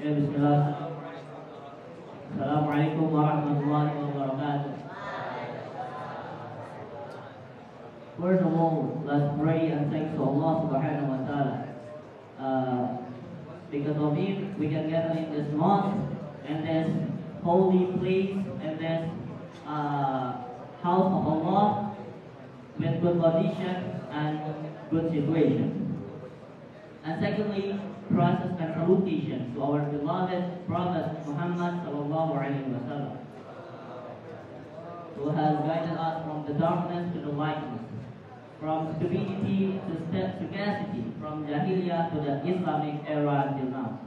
Ya, bismillah. Assalamualaikum warahmatullahi wabarakatuh. First of all, let's pray and thanks to Allah subhanahu wa ta'ala. Because of Him, we can gather in this mosque and this holy place and this house of Allah with good condition and good situation. And secondly, process and salutation to our beloved Prophet Muhammad sallallahu alaihi wasallam, who has guided us from the darkness to the lightness, from stupidity to sagacity, from Jahiliyyah to the Islamic era until now.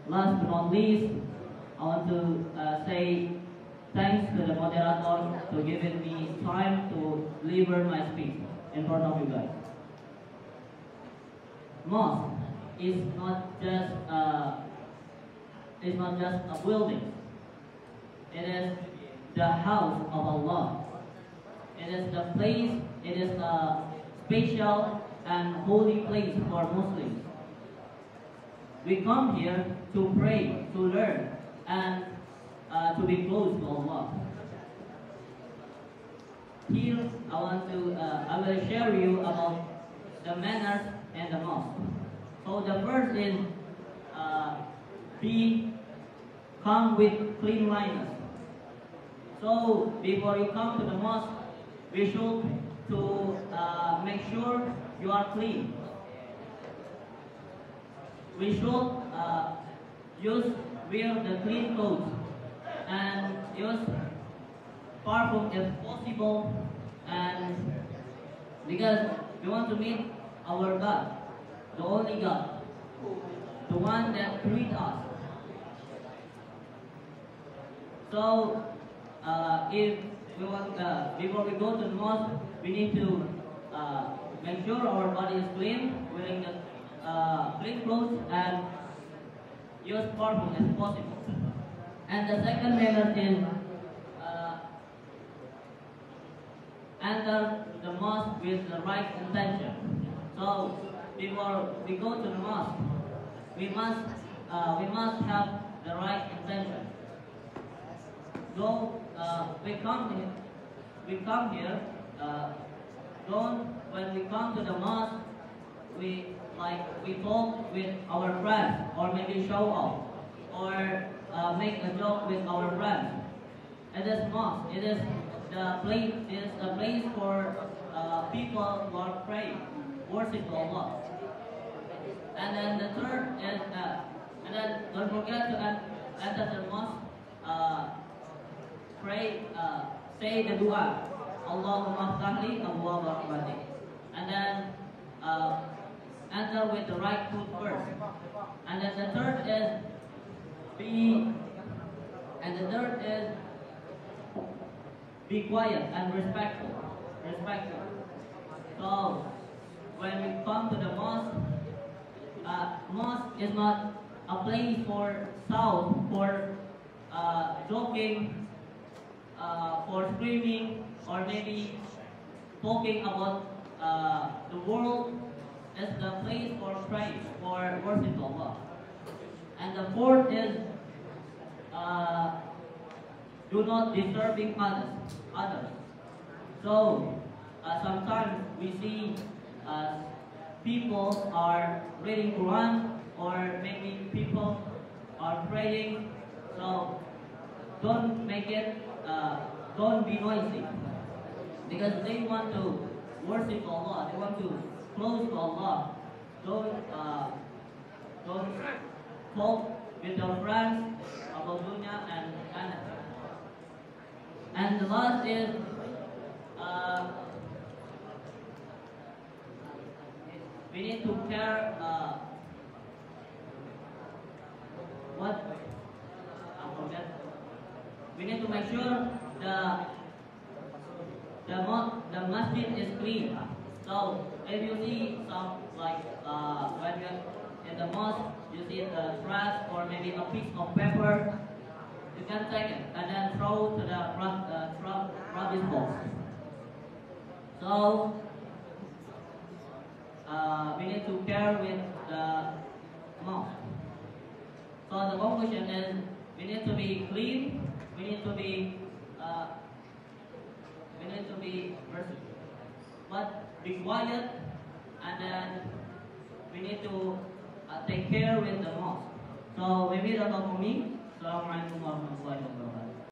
Last but not least, I want to say thanks to the moderator to giving me time to deliver my speech in front of you guys. Mosque is not just a building. It is the house of Allah. It is the place. It is a special and holy place for Muslims. We come here to pray, to learn, and to be close to Allah. Here, I will share you about the manners and the mosque. So the first is come with cleanliness. So before you come to the mosque, we should to make sure you are clean. We should wear the clean clothes and use perfume if possible, and because we want to meet our God, the only God, the one that created us. So, if we want, before we go to the mosque, we need to make sure our body is clean, wearing the clean clothes, and use perfume as possible. And the second manner is enter the mosque with the right intention. So before we go to the mosque, we must have the right intention. So we come here. When we come to the mosque, we talk with our friends, or maybe show off, or make a joke with our friends. It is mosque. It is the place. It is a place for people who are praying, worship Allah. And then the third is, and then don't forget to enter the mosque. Pray, say the dua, Allahumma ftahli abwaaba rahmatik, and then enter with the right foot first. And then the third is be quiet and respectful. So when we come to the mosque, mosque is not a place for sound, for joking, for screaming, or maybe talking about the world. Is the place for praying, for worship Allah. And the fourth is do not disturbing others. So sometimes we see people are reading Quran, or maybe people are praying. So don't make it, don't be noisy, because they want to worship Allah. They want to close to Allah. Don't talk with your friends about dunya and anything. And the last is we need to care we need to make sure the masjid is clean. So if you see some, like when you're in the mosque, you see the trash or maybe a piece of paper, you can take it and then throw to the rubbish box. So we need to care with the mosque. conclusion is we need to be clean, we need to be be quiet, and then we need to take care with the mosque. So maybe that's all for me. Assalamualaikum warahmatullahi wabarakatuh.